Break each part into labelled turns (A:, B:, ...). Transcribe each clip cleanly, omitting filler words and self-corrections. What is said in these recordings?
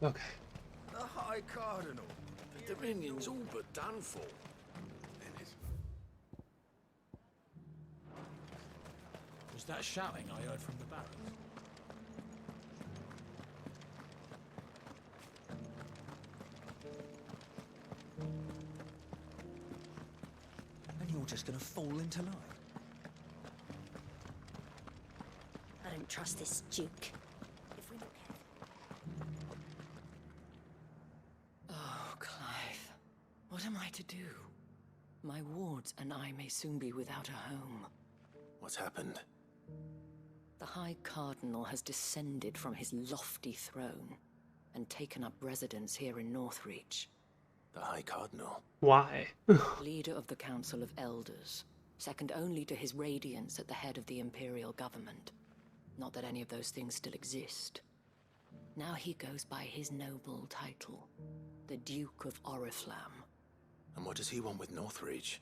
A: Okay.
B: The High Cardinal. The Dominion's all but done for.
C: Was that shouting I heard from the barracks? And you're just gonna fall into line?
D: I don't trust this Duke. If we're not careful.
E: Oh, Clive. What am I to do? My wards and I may soon be without a home.
B: What's happened?
E: The High Cardinal has descended from his lofty throne and taken up residence here in Northreach.
B: The High Cardinal?
A: Why?
E: Leader of the Council of Elders, second only to his Radiance at the head of the Imperial government. Not that any of those things still exist. Now he goes by his noble title, the Duke of Oriflamme.
B: And what does he want with Northreach?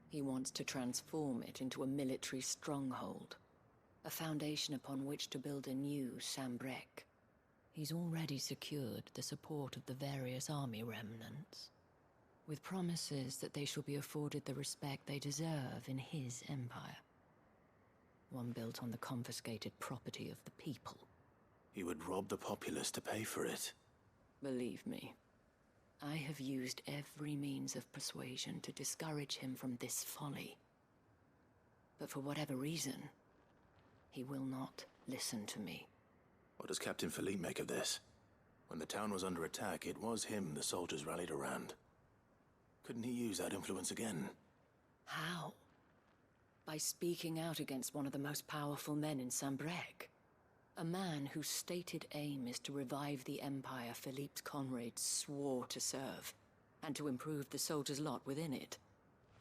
E: He wants to transform it into a military stronghold, a foundation upon which to build a new Sambrec. He's already secured the support of the various army remnants, with promises that they shall be afforded the respect they deserve in his empire. One built on the confiscated property of the people.
B: He would rob the populace to pay for it.
E: Believe me, I have used every means of persuasion to discourage him from this folly. But for whatever reason, he will not listen to me.
B: What does Captain Philippe make of this? When the town was under attack, it was him the soldiers rallied around. Couldn't he use that influence again?
E: How? By speaking out against one of the most powerful men in Sambrec. A man whose stated aim is to revive the empire Philippe's comrades swore to serve, and to improve the soldiers' lot within it.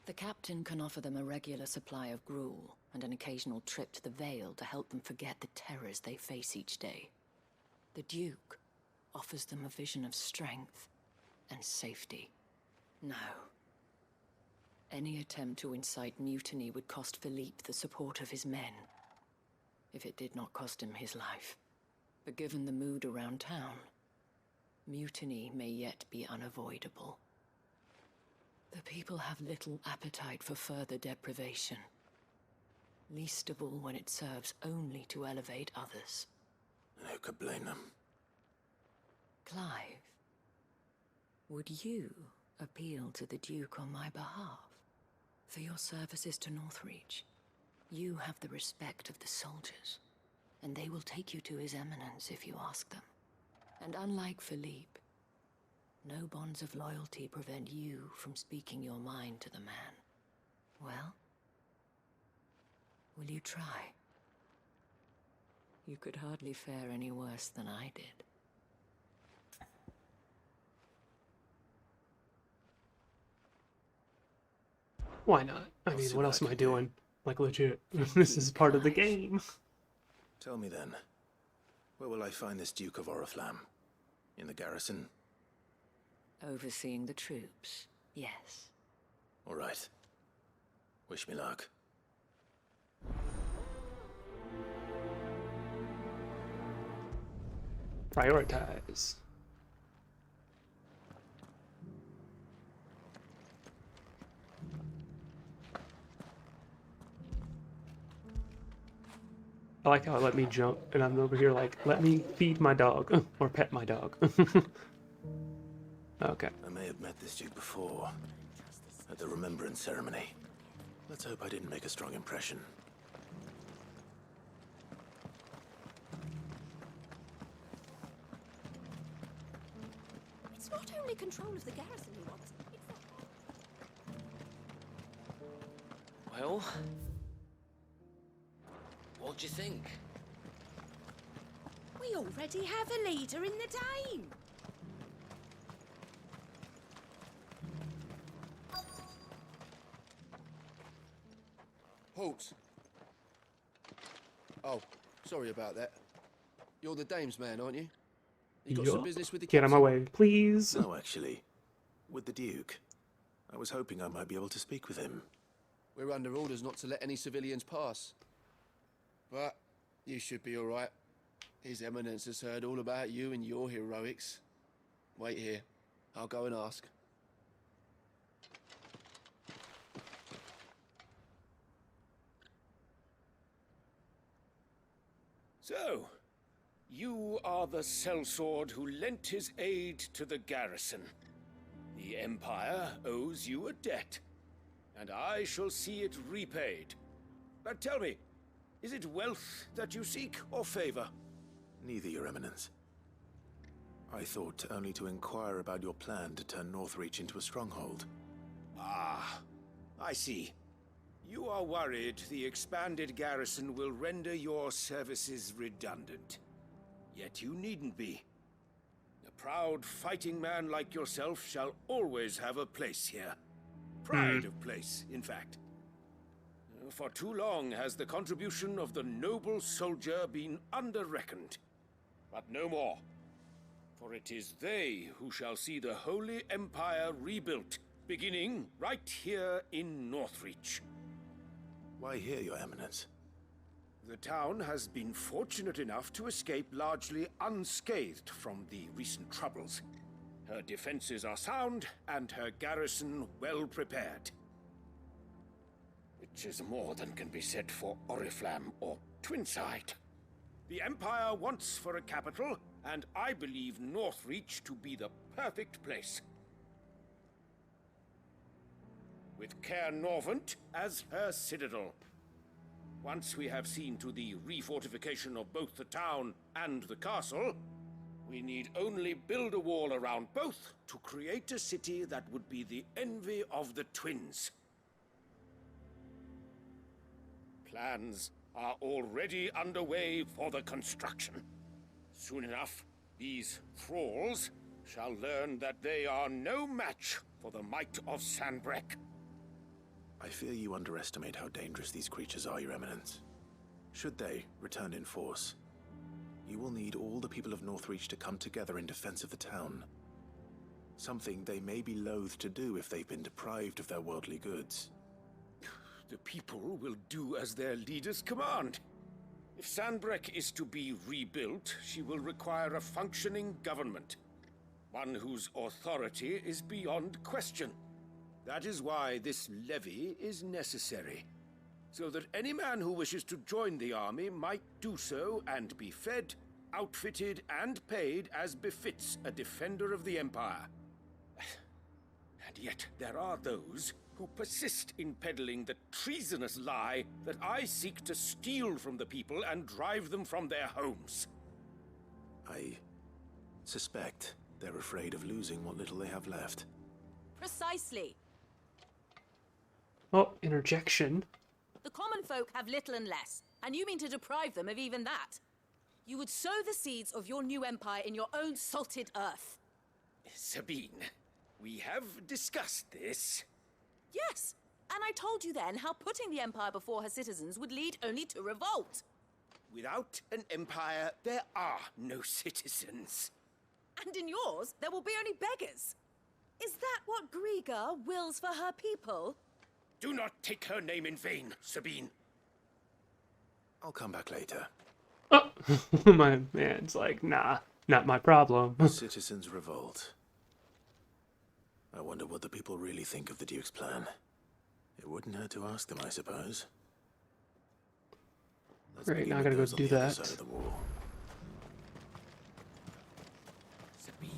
E: The captain can offer them a regular supply of gruel, and an occasional trip to the Vale to help them forget the terrors they face each day. The Duke offers them a vision of strength and safety. No. Any attempt to incite mutiny would cost Philippe the support of his men, if it did not cost him his life. But given the mood around town, mutiny may yet be unavoidable. The people have little appetite for further deprivation, least of all when it serves only to elevate others.
B: And who could blame them?
E: Clive, would you appeal to the Duke on my behalf? For your services to Northreach, you have the respect of the soldiers, and they will take you to His Eminence if you ask them. And unlike Philippe, no bonds of loyalty prevent you from speaking your mind to the man. Well, will you try? You could hardly fare any worse than I did.
A: Why not? I mean, what else am I doing? Like, legit. This is part of the game.
B: Tell me then, where will I find this Duke of Oriflamme? In the garrison?
E: Overseeing the troops, yes.
B: All right. Wish me luck.
A: Prioritize. I like how it let me jump, and I'm over here like, let me feed my dog, or pet my dog. Okay.
B: I may have met this Duke before, at the Remembrance Ceremony. Let's hope I didn't make a strong impression.
D: It's not only control of the garrison he wants.
F: Well, what do you think?
D: We already have a leader in the Dame.
G: Halt! Oh, sorry about that. You're the Dame's man, aren't you? You got some
A: Yup.
G: business with the
A: Get out of my
G: captain?
A: way, please.
B: No, actually. With the Duke. I was hoping I might be able to speak with him.
G: We're under orders not to let any civilians pass. But you should be all right. His Eminence has heard all about you and your heroics. Wait here. I'll go and ask.
F: So, you are the sellsword who lent his aid to the garrison. The Empire owes you a debt, and I shall see it repaid. But tell me, is it wealth that you seek, or favor?
B: Neither, Your Eminence. I thought only to inquire about your plan to turn Northreach into a stronghold.
F: Ah, I see. You are worried the expanded garrison will render your services redundant. Yet you needn't be. A proud fighting man like yourself shall always have a place here. Pride of place, in fact. For too long has the contribution of the noble soldier been under-reckoned. But no more. For it is they who shall see the Holy Empire rebuilt, beginning right here in Northreach.
B: Why here, Your Eminence?
F: The town has been fortunate enough to escape largely unscathed from the recent troubles. Her defenses are sound, and her garrison well prepared. Which is more than can be said for Oriflamme or Twinside. The Empire wants for a capital, and I believe Northreach to be the perfect place. With Caer Norvent as her citadel. Once we have seen to the refortification of both the town and the castle, we need only build a wall around both to create a city that would be the envy of the twins. Plans are already underway for the construction. Soon enough, these thralls shall learn that they are no match for the might of Sanbreque.
B: I fear you underestimate how dangerous these creatures are, Your Eminence. Should they return in force, you will need all the people of Northreach to come together in defense of the town. Something they may be loath to do if they've been deprived of their worldly goods.
F: The people will do as their leaders command. If Sanbreque is to be rebuilt, she will require a functioning government. One whose authority is beyond question. That is why this levy is necessary. So that any man who wishes to join the army might do so and be fed, outfitted, and paid as befits a defender of the Empire. And yet there are those who persist in peddling the treasonous lie that I seek to steal from the people and drive them from their homes.
B: I suspect they're afraid of losing what little they have left.
H: Precisely.
A: Oh, interjection.
H: The common folk have little and less, and you mean to deprive them of even that. You would sow the seeds of your new empire in your own salted earth.
F: Sabine, we have discussed this.
H: Yes, and I told you then how putting the empire before her citizens would lead only to revolt.
F: Without an empire, there are no citizens.
H: And in yours, there will be only beggars. Is that what Griga wills for her people?
F: Do not take her name in vain, Sabine.
B: I'll come back later.
A: Oh, my man's like, nah, not my problem.
B: Citizens revolt. I wonder what the people really think of the Duke's plan. It wouldn't hurt to ask them, I suppose. Let's
A: Great,
B: begin
A: now I
B: with
A: gotta go
B: those on
A: do
B: the other
A: that.
B: side of the wall.
C: Sabine.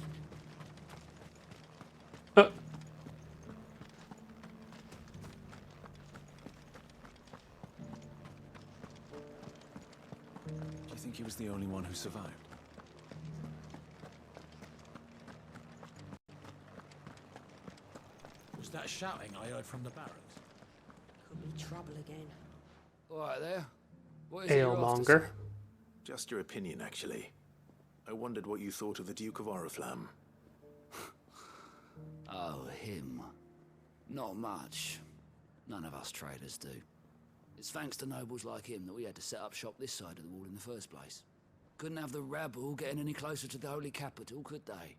I: Do you think he was the only one who survived?
J: Was that shouting I heard from the barracks?
D: Could be trouble again.
G: All right there. What is it you're after,
A: Alemonger.
G: sir?
B: Just your opinion, actually. I wondered what you thought of the Duke of Oriflamme.
C: Oh, him. Not much. None of us traders do. It's thanks to nobles like him that we had to set up shop this side of the wall in the first place. Couldn't have the rabble getting any closer to the holy capital, could they?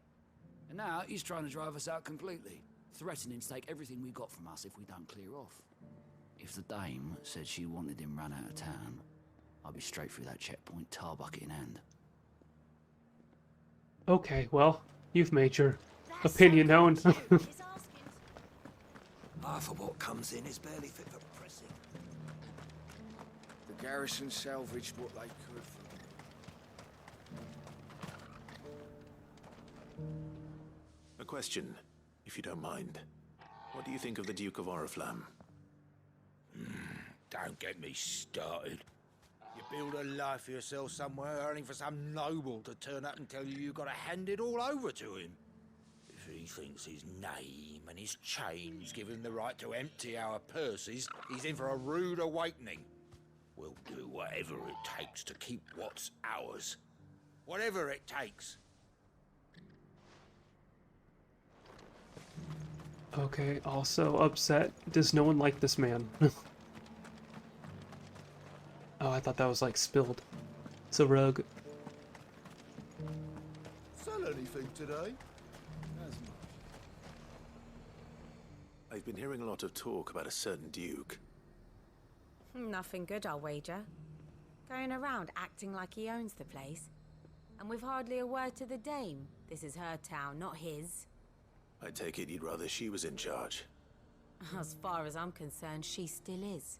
C: And now he's trying to drive us out completely, threatening to take everything we got from us if we don't clear off. If the dame said she wanted him run out of town, I'd be straight through that checkpoint, tar bucket in hand.
A: Okay, well, You've made your opinion known.
C: Half of what comes in is barely fit for pressing.
F: The garrison salvaged what they could from...
B: A question, if you don't mind. What do you think of the Duke of Oriflamme?
K: Don't get me started. You build a life for yourself somewhere, earning for some noble to turn up and tell you you've got to hand it all over to him. If he thinks his name and his chains give him the right to empty our purses, he's in for a rude awakening. We'll do whatever it takes to keep what's ours. Whatever it takes.
A: Okay, also upset. Does no one like this man? Oh, I thought that was like spilled. It's a rug.
G: Sell anything today?
B: I've been hearing a lot of talk about a certain duke.
L: Nothing good, I'll wager. Going around acting like he owns the place. And with hardly a word to the dame. This is her town, not his.
B: I take it you'd rather she was in charge.
L: As far as I'm concerned, she still is.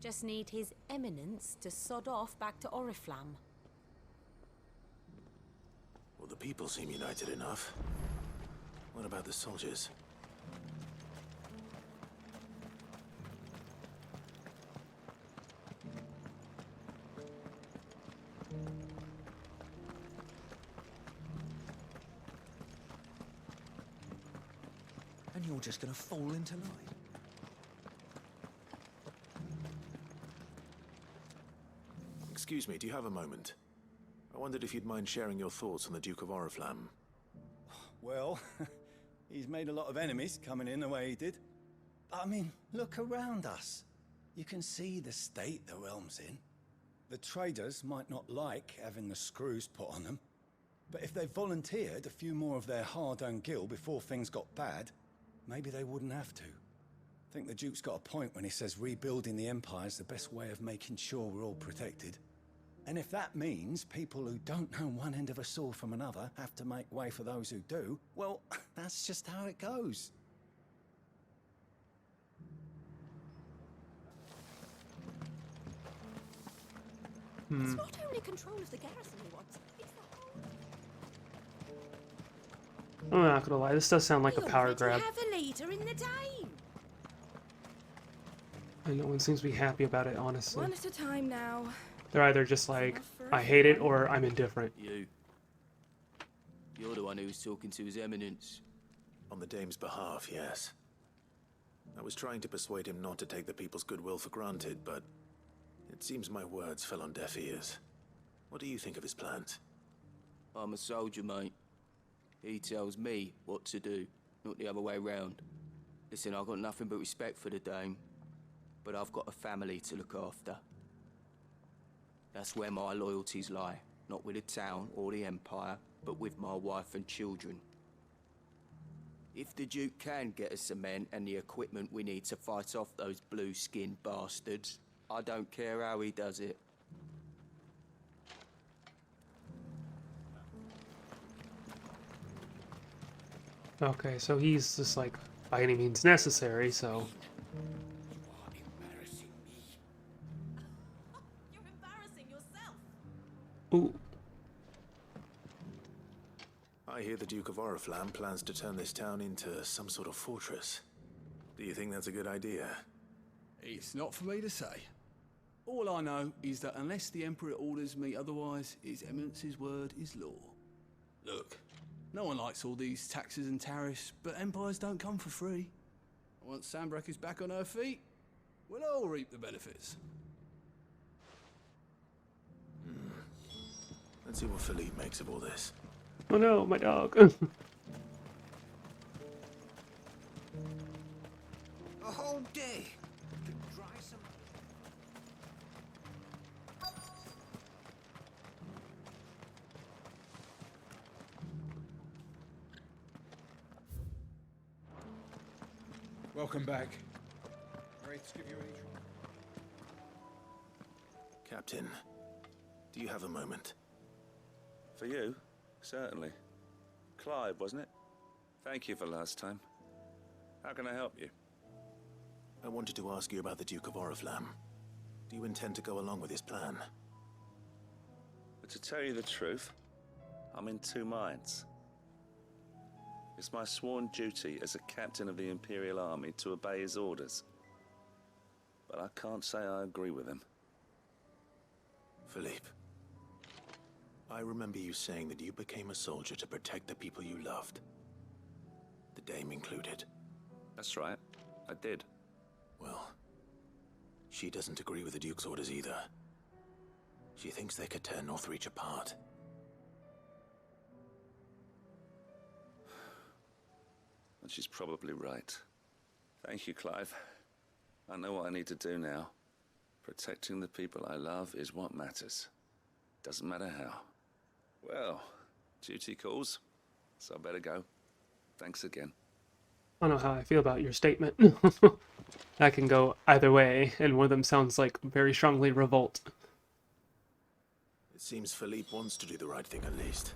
L: Just need his eminence to sod off back to Oriflamme.
B: Well, the people seem united enough. What about the soldiers?
I: And you're just gonna fall into line.
B: Excuse me, do you have a moment? I wondered if you'd mind sharing your thoughts on the Duke of Oriflamme.
M: Well, he's made a lot of enemies coming in the way he did. I mean, look around us. You can see the state the realm's in. The traders might not like having the screws put on them, but if they volunteered a few more of their hard-earned gil before things got bad, maybe they wouldn't have to. I think the Duke's got a point when he says rebuilding the Empire's the best way of making sure we're all protected. And if that means people who don't know one end of a sword from another have to make way for those who do, well, that's just how it goes.
H: It's not only control of the garrison he wants, it's the
A: I'm not gonna lie, this does sound like a power grab.
H: have a leader in the Dame.
A: And no one seems to be happy about it, honestly.
L: One at a time now.
A: They're either just like, I hate it, or I'm indifferent.
N: You're the one who was talking to His Eminence.
B: On the Dame's behalf, yes. I was trying to persuade him not to take the people's goodwill for granted, but it seems my words fell on deaf ears. What do you think of his plans?
N: I'm a soldier, mate. He tells me what to do, not the other way round. Listen, I've got nothing but respect for the Dame, but I've got a family to look after. That's where my loyalties lie, not with the town or the Empire, but with my wife and children. If the Duke can get us the men and the equipment we need to fight off those blue-skinned bastards, I don't care how he does it.
A: Okay, so he's just like, by any means necessary, so...
H: You're embarrassing yourself.
A: Ooh.
B: I hear the Duke of Oriflamme plans to turn this town into some sort of fortress. Do you think that's a good idea?
O: It's not for me to say. All I know is that unless the Emperor orders me otherwise, His Eminence's word is law. Look, no one likes all these taxes and tariffs, but empires don't come for free. Once Sanbreque is back on her feet, we'll all reap the benefits.
B: Let's see what Philippe makes of all this.
A: Oh no, my dog.
K: A whole day to dry some...
J: Welcome back. Wraiths give you any trouble?
B: Captain, do you have a moment?
I: For you? Certainly.
P: Clive, wasn't it? Thank you for last time. How can I help you?
B: I wanted to ask you about the Duke of Oriflamme. Do you intend to go along with his plan?
P: But to tell you the truth, I'm in two minds. It's my sworn duty as a captain of the Imperial Army to obey his orders. But I can't say I agree with him.
B: Philippe, I remember you saying that you became a soldier to protect the people you loved. The Dame included.
P: That's right, I did.
B: Well, she doesn't agree with the Duke's orders either. She thinks they could tear Northreach apart.
P: And she's probably right. Thank you, Clive. I know what I need to do now. Protecting the people I love is what matters. Doesn't matter how. Well, duty calls, so I better go. Thanks again.
A: I don't know how I feel about your statement. That can go either way, and one of them sounds like very strongly revolt.
B: It seems Philippe wants to do the right thing at least.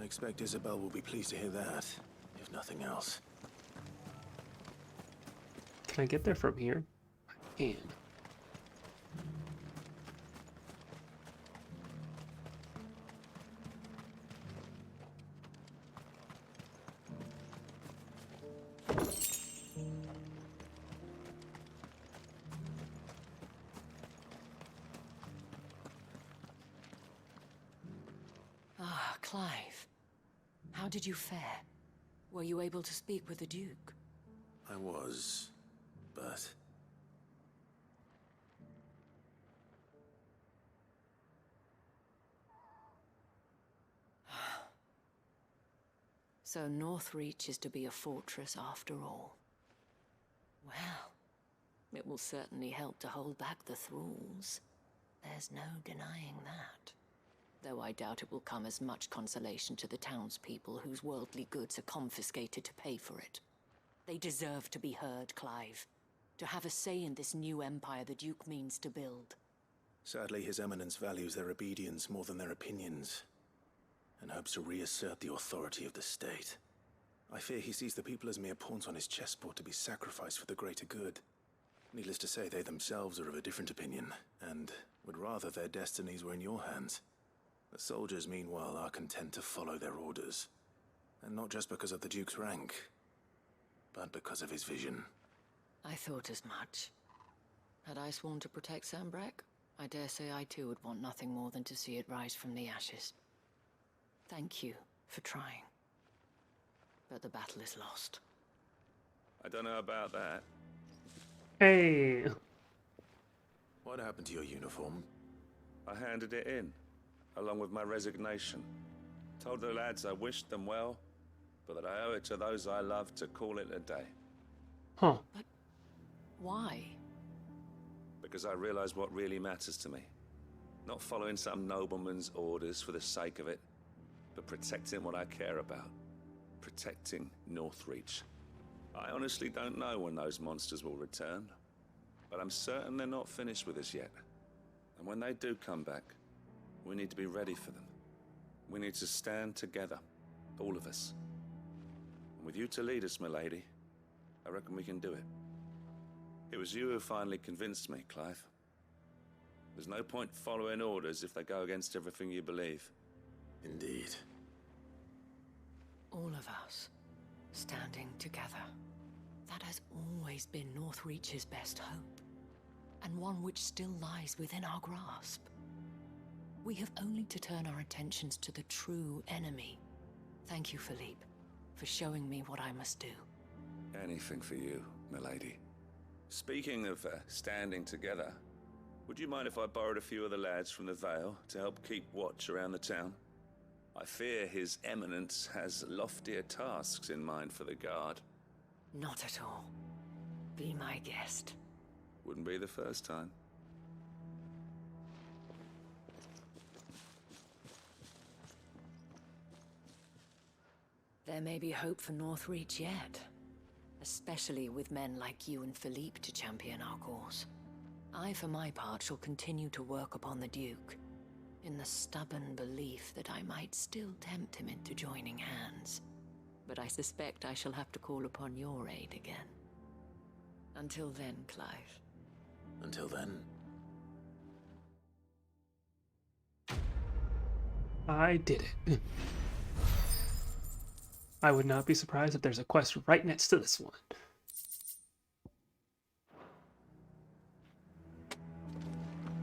B: I expect Isabel will be pleased to hear that, if nothing else.
A: Can I get there from here? I can.
E: Ah, Clive. How did you fare? Were you able to speak with the Duke?
B: I was, but...
E: So Northreach is to be a fortress after all. Well, it will certainly help to hold back the thralls. There's no denying that. Though I doubt it will come as much consolation to the townspeople whose worldly goods are confiscated to pay for it. They deserve to be heard, Clive. To have a say in this new empire the Duke means to build.
B: Sadly, His Eminence values their obedience more than their opinions, and hopes to reassert the authority of the state. I fear he sees the people as mere pawns on his chessboard to be sacrificed for the greater good. Needless to say, they themselves are of a different opinion, and would rather their destinies were in your hands. The soldiers, meanwhile, are content to follow their orders. And not just because of the Duke's rank, but because of his vision.
E: I thought as much. Had I sworn to protect Sanbreque, I dare say I too would want nothing more than to see it rise from the ashes. Thank you for trying. But the battle is lost.
P: I don't know about that.
A: Hey!
B: What happened to your uniform?
P: I handed it in, along with my resignation. Told the lads I wished them well, but that I owe it to those I love to call it a day.
A: Huh.
E: But why?
P: Because I realize what really matters to me. Not following some nobleman's orders for the sake of it, but protecting what I care about. Protecting Northreach. I honestly don't know when those monsters will return, but I'm certain they're not finished with us yet. And when they do come back, we need to be ready for them. We need to stand together, all of us. And with you to lead us, milady, I reckon we can do it. It was you who finally convinced me, Clive. There's no point following orders if they go against everything you believe.
B: Indeed.
E: All of us, standing together. That has always been Northreach's best hope, and one which still lies within our grasp. We have only to turn our attentions to the true enemy. Thank you, Philippe, for showing me what I must do.
P: Anything for you, milady. Speaking of standing together, would you mind if I borrowed a few of the lads from the Vale to help keep watch around the town? I fear His Eminence has loftier tasks in mind for the guard.
E: Not at all. Be my guest.
P: Wouldn't be the first time.
E: There may be hope for Northreach yet. Especially with men like you and Philippe to champion our cause. I, for my part, shall continue to work upon the Duke, in the stubborn belief that I might still tempt him into joining hands. but I suspect I shall have to call upon your aid again. Until then, Clive.
B: Until then.
A: I did it. I would not be surprised if there's a quest right next to this one.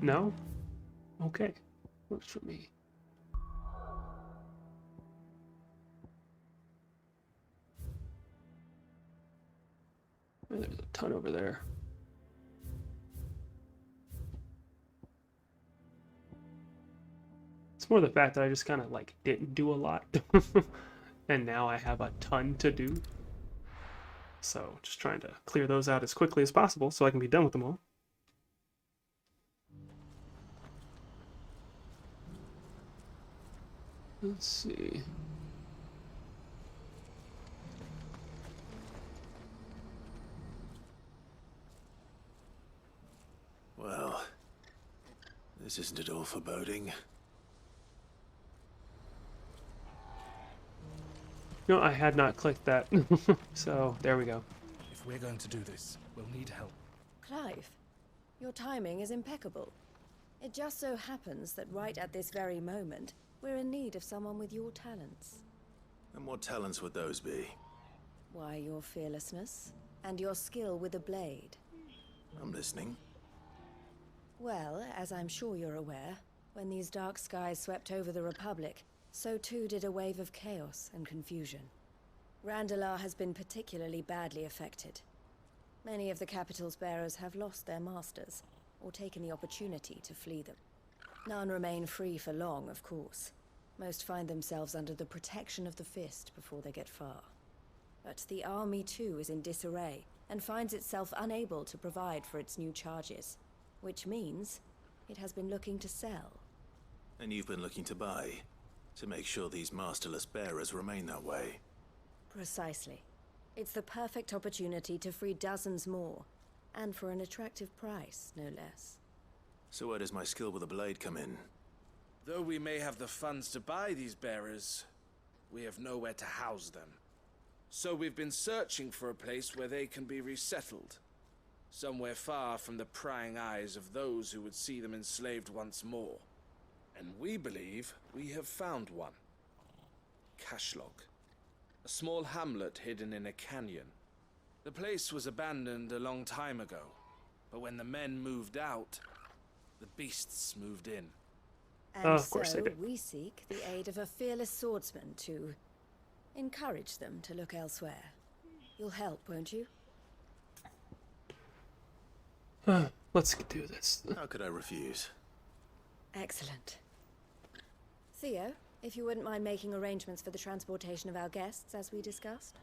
A: No? Okay. Works for me. There's a ton over there. It's more the fact that I just kind of like didn't do a lot. And now I have a ton to do. So just trying to clear those out as quickly as possible so I can be done with them all. Let's see.
B: Well, this isn't at all foreboding.
A: No, I had not clicked that. So there we go.
J: If we're going to do this, we'll need help.
L: Clive, your timing is impeccable. It just so happens that right at this very moment, we're in need of someone with your talents.
B: And what talents would those be?
L: Why, your fearlessness and your skill with a blade.
B: I'm listening.
L: Well, as I'm sure you're aware, when these dark skies swept over the Republic, so too did a wave of chaos and confusion. Randalar has been particularly badly affected. Many of the capital's bearers have lost their masters, or taken the opportunity to flee them. None remain free for long, of course. Most find themselves under the protection of the Fist before they get far. But the army too is in disarray, and finds itself unable to provide for its new charges. Which means it has been looking to sell.
B: And you've been looking to buy, to make sure these masterless bearers remain that way.
L: Precisely. It's the perfect opportunity to free dozens more, and for an attractive price, no less.
B: So where does my skill with a blade come in?
K: Though we may have the funds to buy these bearers, we have nowhere to house them. So we've been searching for a place where they can be resettled. Somewhere far from the prying eyes of those who would see them enslaved once more. And we believe we have found one. Cashlog. A small hamlet hidden in a canyon. The place was abandoned a long time ago, but when the men moved out, the beasts moved in.
L: And
A: of course
L: so
A: they did.
L: we seek the aid of a fearless swordsman to encourage them to look elsewhere. You'll help, won't you?
A: Let's do this.
B: How could I refuse?
L: Excellent. Theo, if you wouldn't mind making arrangements for the transportation of our guests, as we discussed.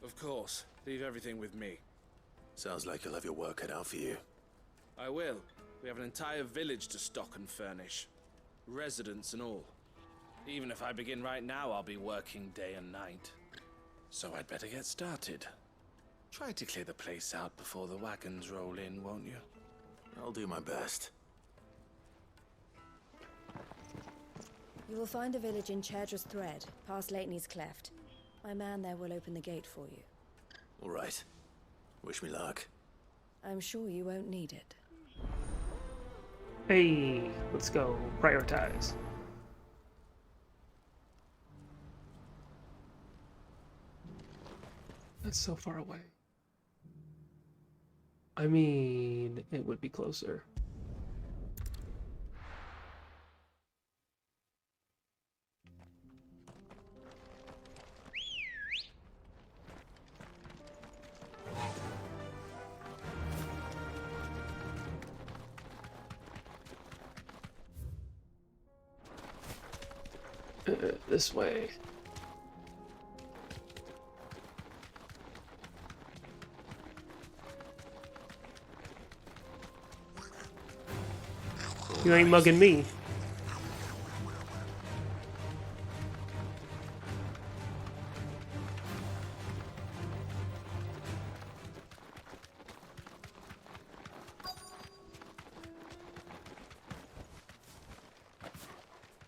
K: Of course. Leave everything with me.
B: Sounds like you'll have your work cut out for you.
K: I will. We have an entire village to stock and furnish. Residents and all. Even if I begin right now, I'll be working day and night. So I'd better get started. Try to clear the place out before the wagons roll in, won't you?
B: I'll do my best.
L: You will find a village in Chadra's Thread, past Lateney's Cleft. My man there will open the gate for you.
B: All right. Wish me luck.
L: I'm sure you won't need it.
A: Hey, let's go. Prioritize. That's so far away. I mean, it would be closer. This way. You ain't mugging me.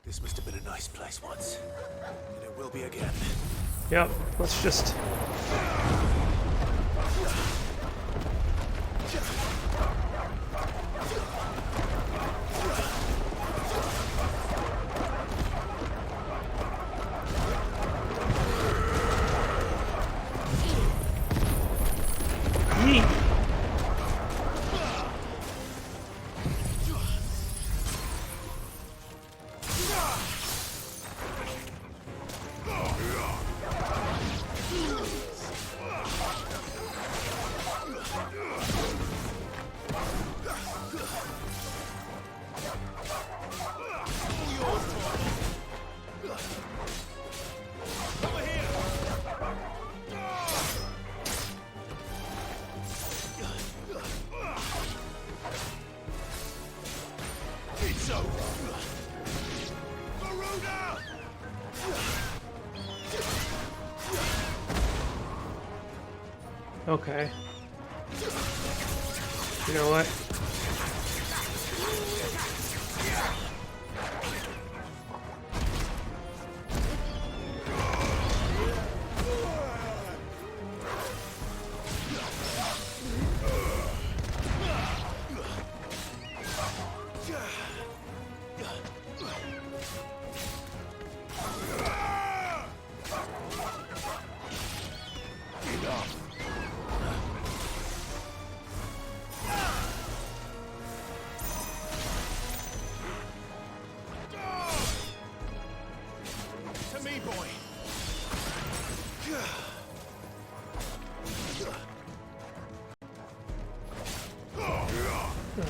B: This must have been a nice place once, and it will be again.
A: Yep, let's just... Yeet. Okay. You know what?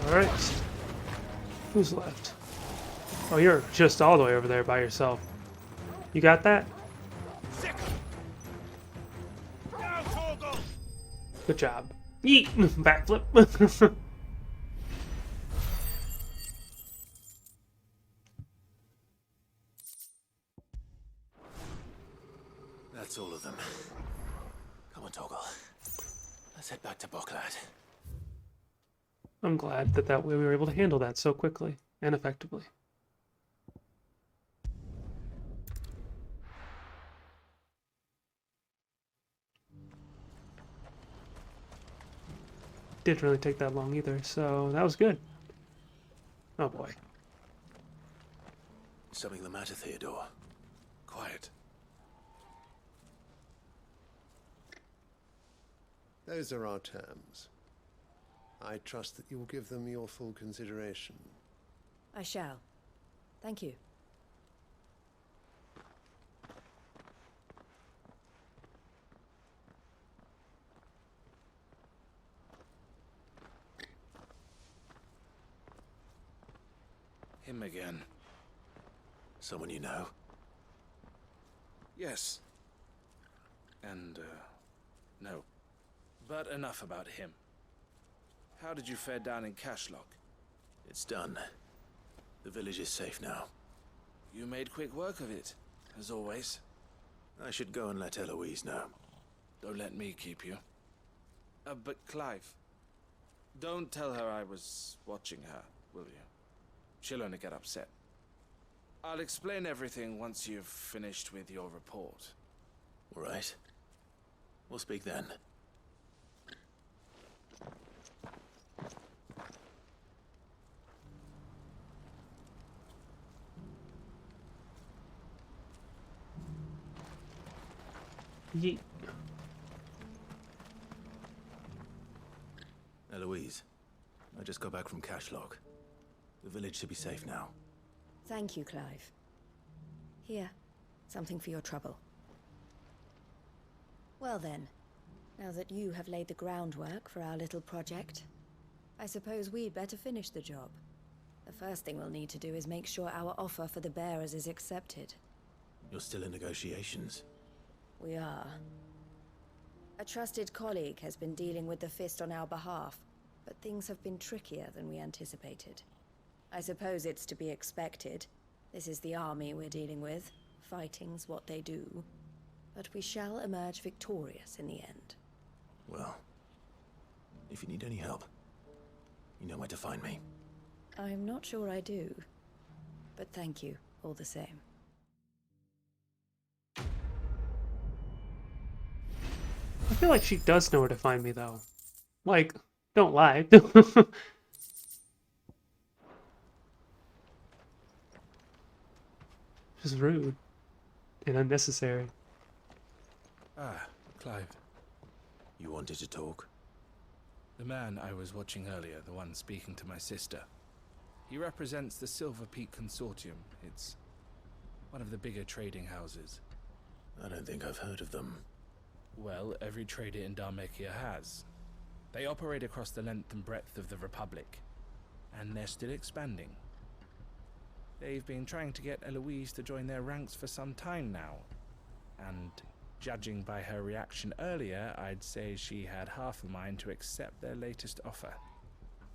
A: Alright. Who's left? Oh, you're just all the way over there by yourself. You got that? Good job. Yeet! Backflip.
B: That's all of them. Come on, Toggle. Let's head back to Boklad.
A: I'm glad that way we were able to handle that so quickly and effectively. Didn't really take that long either, so that was good. Oh boy.
B: Something the matter, Theodore? Quiet.
Q: Those are our terms. I trust that you will give them your full consideration.
L: I shall. Thank you.
K: Him again.
B: Someone you know?
K: Yes. And, no. But enough about him. How did you fare down in Cashlock?
B: It's done. The village is safe now.
K: You made quick work of it, as always.
B: I should go and let Eloise know.
K: Don't let me keep you. But Clive, don't tell her I was watching her, will you? She'll only get upset. I'll explain everything once you've finished with your report.
B: All right. We'll speak then.
A: Yeet.
B: Eloise, I just got back from Cashlock. The village should be safe now.
L: Thank you, Clive. Here, something for your trouble. Well then, now that you have laid the groundwork for our little project, I suppose we'd better finish the job. The first thing we'll need to do is make sure our offer for the bearers is accepted.
B: You're still in negotiations?
L: We are. A trusted colleague has been dealing with the Fist on our behalf, but things have been trickier than we anticipated. I suppose it's to be expected. This is the army we're dealing with. Fighting's what they do. But we shall emerge victorious in the end.
B: Well, if you need any help, you know where to find me.
L: I'm not sure I do, but thank you all the same.
A: I feel like she does know where to find me, though. Like, don't lie. Just rude and unnecessary.
J: Ah, Clive.
B: You wanted to talk?
J: The man I was watching earlier, the one speaking to my sister. He represents the Silver Peak Consortium. It's one of the bigger trading houses.
B: I don't think I've heard of them.
J: Well, every trader in Dharmekia has. They operate across the length and breadth of the Republic, and they're still expanding. They've been trying to get Eloise to join their ranks for some time now, and judging by her reaction earlier, I'd say she had half a mind to accept their latest offer.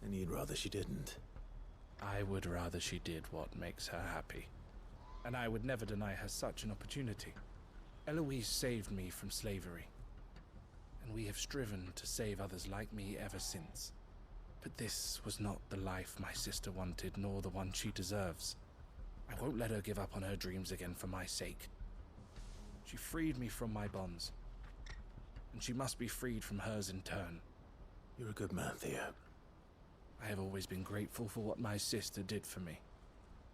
B: And you'd rather she didn't?
J: I would rather she did what makes her happy, and I would never deny her such an opportunity. Eloise saved me from slavery, and we have striven to save others like me ever since. But this was not the life my sister wanted, nor the one she deserves. I won't let her give up on her dreams again for my sake. She freed me from my bonds, and she must be freed from hers in turn.
B: You're a good man, Theo.
J: I have always been grateful for what my sister did for me,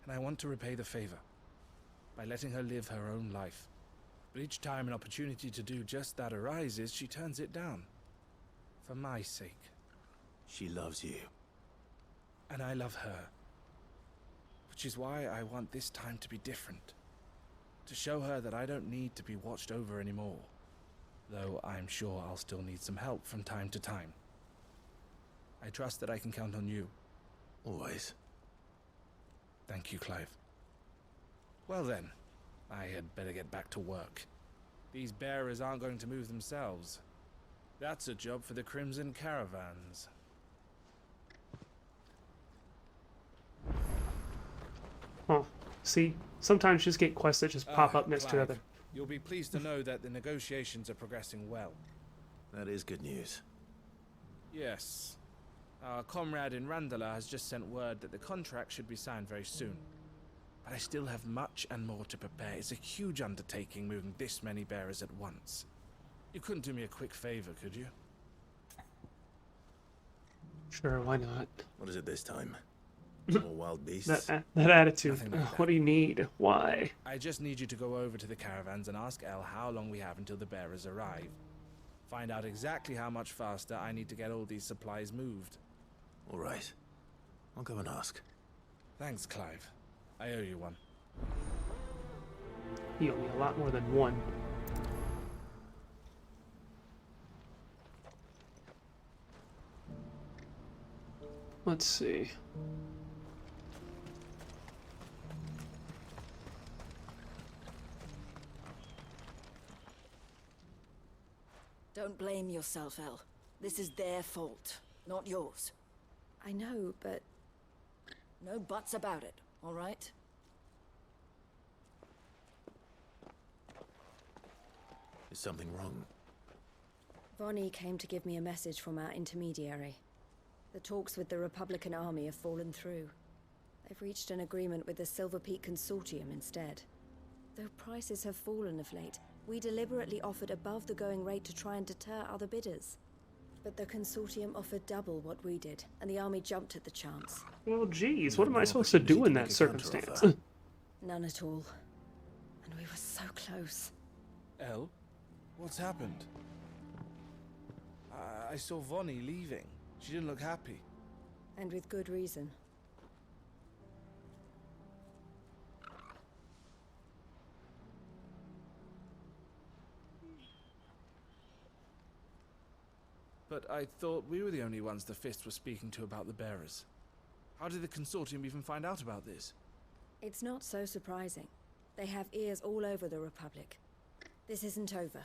J: and I want to repay the favor by letting her live her own life. But each time an opportunity to do just that arises, she turns it down. For my sake.
B: She loves you.
J: And I love her. Which is why I want this time to be different. To show her that I don't need to be watched over anymore. Though I'm sure I'll still need some help from time to time. I trust that I can count on you.
B: Always.
J: Thank you, Clive. Well then, I had better get back to work. These bearers aren't going to move themselves. That's a job for the Crimson Caravans.
A: Huh. See, sometimes you just get quests that just pop up next to
J: Clive,
A: other.
J: You'll be pleased to know that the negotiations are progressing well.
B: That is good news.
J: Yes. Our comrade in Randala has just sent word that the contract should be signed very soon. But I still have much and more to prepare. It's a huge undertaking moving this many bearers at once. You couldn't do me a quick favor, could you?
A: Sure, why not?
B: What is it this time? More wild beasts?
A: That attitude.
J: Nothing like that.
A: What do you need? Why?
J: I just need you to go over to the caravans and ask El how long we have until the bearers arrive. Find out exactly how much faster I need to get all these supplies moved.
B: All right. I'll go and ask.
J: Thanks, Clive. I owe you one.
A: You owe me a lot more than one. Let's see.
E: Don't blame yourself, El. This is their fault, not yours.
L: I know, but...
E: No buts about it, all right?
B: Is something wrong?
L: Vonnie came to give me a message from our intermediary. The talks with the Republican army have fallen through. They've reached an agreement with the Silver Peak Consortium instead. Though prices have fallen of late, we deliberately offered above the going rate to try and deter other bidders. But the Consortium offered double what we did, and the army jumped at the chance.
A: Well, geez, what am I supposed to do in that circumstance?
L: None at all. And we were so close.
J: El? What's happened? I saw Vonnie leaving. She didn't look happy.
L: And with good reason.
J: But I thought we were the only ones the Fist was speaking to about the bearers. How did the Consortium even find out about this?
L: It's not so surprising. They have ears all over the Republic. This isn't over.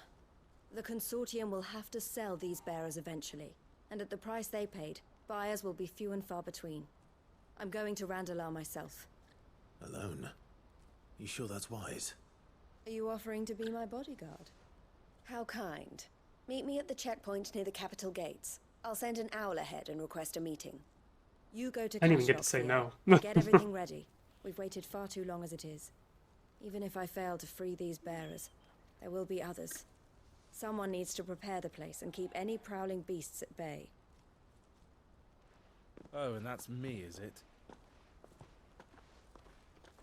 L: The Consortium will have to sell these bearers eventually, and at the price they paid, buyers will be few and far between. I'm going to Randalar myself.
B: Alone? You sure that's wise?
L: Are you offering to be my bodyguard? How kind. Meet me at the checkpoint near the capital gates. I'll send an owl ahead and request a meeting. You go to
A: I didn't even get
L: Kashrok
A: to say
L: here.
A: no.
L: Get everything ready. We've waited far too long as it is. Even if I fail to free these bearers, there will be others. Someone needs to prepare the place and keep any prowling beasts at bay.
J: Oh, and that's me, is it?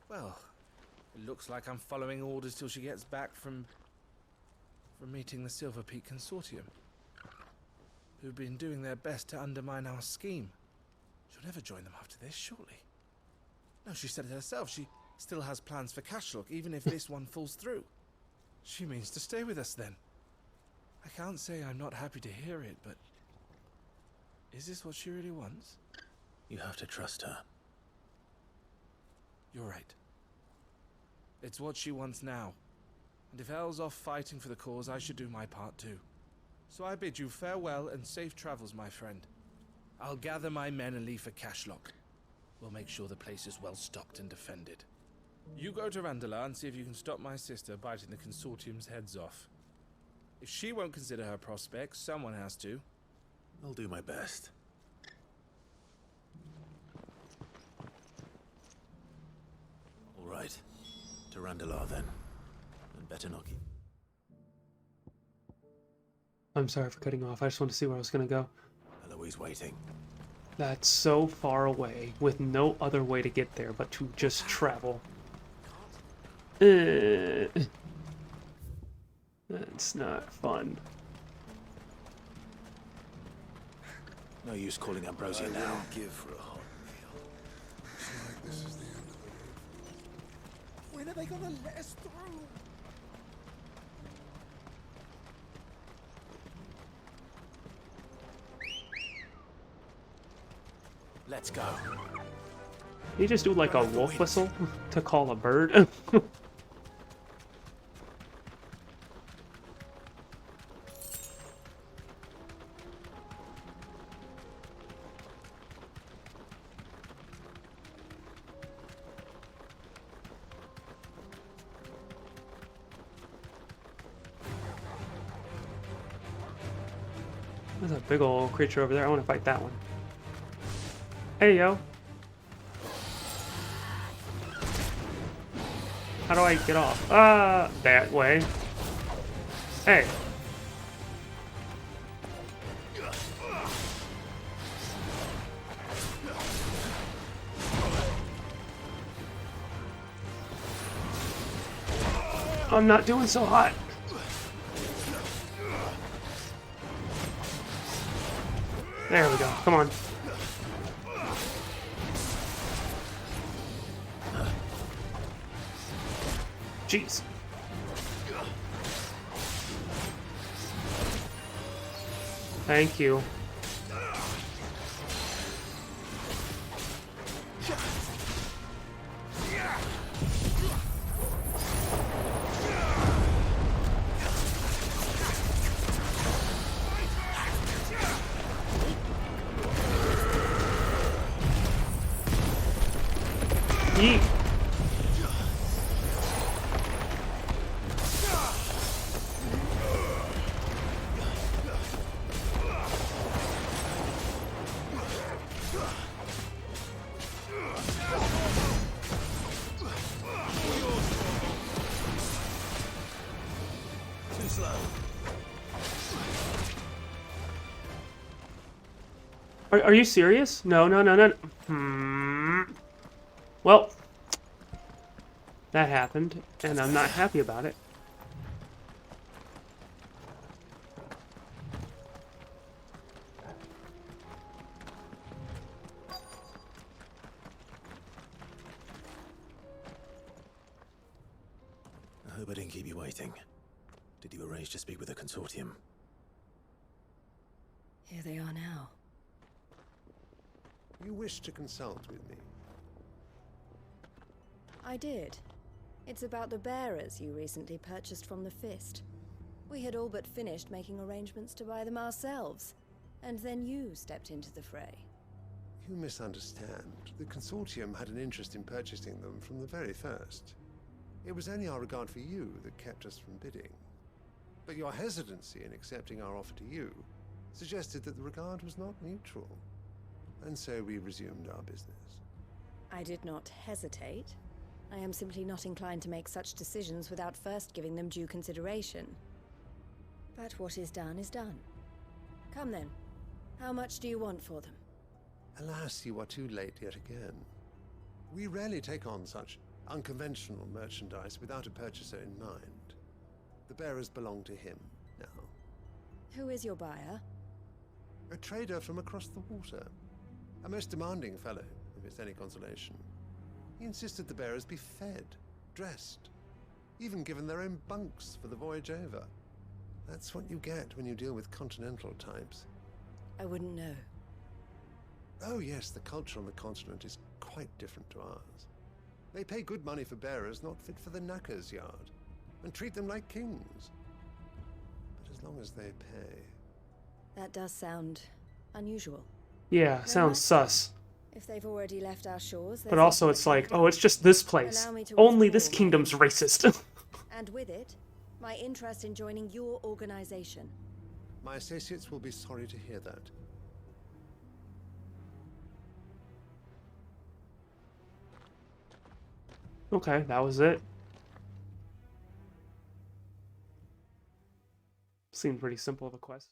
J: Well, it looks like I'm following orders till she gets back from meeting the Silver Peak Consortium, who've been doing their best to undermine our scheme. She'll never join them after this, surely. No, she said it herself. She still has plans for Cashlock, even if this one falls through. She means to stay with us, then. I can't say I'm not happy to hear it, but... is this what she really wants?
B: You have to trust her.
J: You're right. It's what she wants now. And if Elle's off fighting for the cause, I should do my part too. So I bid you farewell and safe travels, my friend. I'll gather my men and leave for Cashlock. We'll make sure the place is well stocked and defended. You go to Randalar and see if you can stop my sister biting the Consortium's heads off. If she won't consider her prospects, someone has to.
B: I'll do my best. All right. To Randalar, then. And better not keep...
A: I'm sorry for cutting off. I just wanted to see where I was going to go.
B: Eloise waiting.
A: That's so far away, with no other way to get there but to just travel. That's not fun.
B: No use calling Ambrosia now.
Q: Give for a hot meal. Looks like this is the end of the road.
K: When are they gonna let us through?
B: Let's go.
A: You just do like a wolf whistle to call a bird. There's a big old creature over there. I want to fight that one. Hey, yo. How do I get off? That way. Hey. I'm not doing so hot. There we go. Come on. Jeez. Thank you. Yeet.
B: Too slow.
A: Are you serious? No. Well, that happened, and I'm not happy about it.
B: I hope I didn't keep you waiting. Did you arrange to speak with the Consortium?
L: Here they are now.
Q: You wish to consult with me?
L: I did. It's about the bearers you recently purchased from the Fist. We had all but finished making arrangements to buy them ourselves, and then you stepped into the fray.
Q: You misunderstand. The Consortium had an interest in purchasing them from the very first. It was only our regard for you that kept us from bidding. But your hesitancy in accepting our offer to you suggested that the regard was not mutual. And so we resumed our business.
L: I did not hesitate. I am simply not inclined to make such decisions without first giving them due consideration. But what is done is done. Come then. How much do you want for them?
Q: Alas, you are too late yet again. We rarely take on such unconventional merchandise without a purchaser in mind. The bearers belong to him now.
L: Who is your buyer?
Q: A trader from across the water. A most demanding fellow, if it's any consolation. He insisted the bearers be fed, dressed, even given their own bunks for the voyage over. That's what you get when you deal with continental types.
L: I wouldn't know.
Q: Oh yes, the culture on the continent is quite different to ours. They pay good money for bearers not fit for the knacker's yard, and treat them like kings. But as long as they pay...
L: That does sound unusual.
A: Yeah, sounds sus.
L: If they've already left our shores,
A: But also it's like, oh, it's just this place.
L: Allow me to
A: Only this
L: withdraw.
A: kingdom's racist.
L: And with it, my interest in joining your organization.
Q: My associates will be sorry to hear that.
A: Okay, that was it. Seemed pretty simple of a quest.